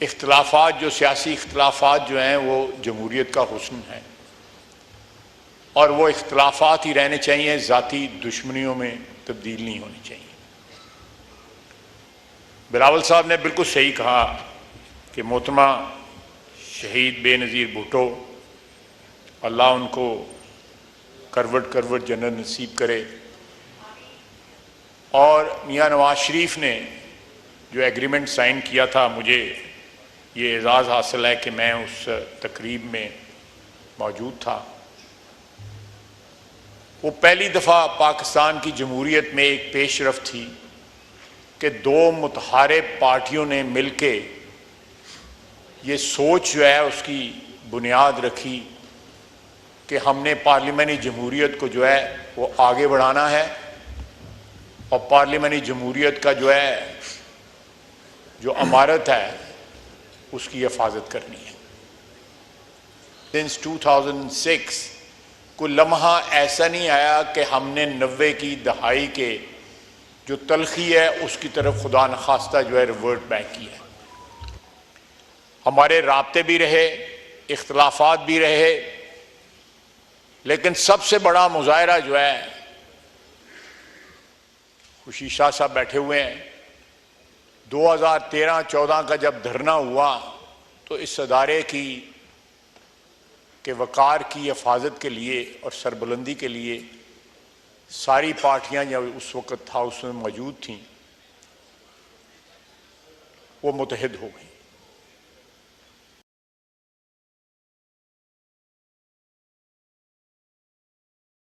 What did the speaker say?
इख्तलाफात जो सियासी इख्तलाफात जो हैं वो जमहूरियत का हुस्न है और वो इख्तलाफात ही रहने चाहिए, ज़ाती दुश्मनियों में तब्दील नहीं होनी चाहिए। बिलावल साहब ने बिल्कुल सही कहा कि मोहतरमा शहीद बेनज़ीर भुट्टो, अल्लाह उनको करवट करवट जन्नत नसीब करे। और मियाँ नवाज शरीफ ने जो एग्रीमेंट साइन किया था, मुझे ये एजाज़ हासिल है कि मैं उस तकरीब में मौजूद था। वो पहली दफ़ा पाकिस्तान की जमहूरियत में एक पेशरफ थी कि दो मुतहारिब पार्टियों ने मिलके ये सोच जो है उसकी बुनियाद रखी कि हमने पार्लियामानी जमहूरियत को जो है वो आगे बढ़ाना है और पार्लियामानी जमहूरियत का जो है जो अमारत है उसकी हिफाजत करनी है। सिंस 2006 कोई लम्हा ऐसा नहीं आया कि हमने 90 की दहाई के जो तलखी है उसकी तरफ खुदा न खास्ता जो है रिवर्ट बैक किया है। हमारे राब्ते भी रहे, इख्तलाफात भी रहे, लेकिन सबसे बड़ा मुजाहरा जो है, खुशी शाह साहब बैठे हुए हैं, 2013-14 का जब धरना हुआ तो इस अदारे के वक़ार की हिफाजत के लिए और सरबुलंदी के लिए सारी पार्टियां जब उस वक़्त था उसमें मौजूद थीं, वो मुत्तहिद हो गई।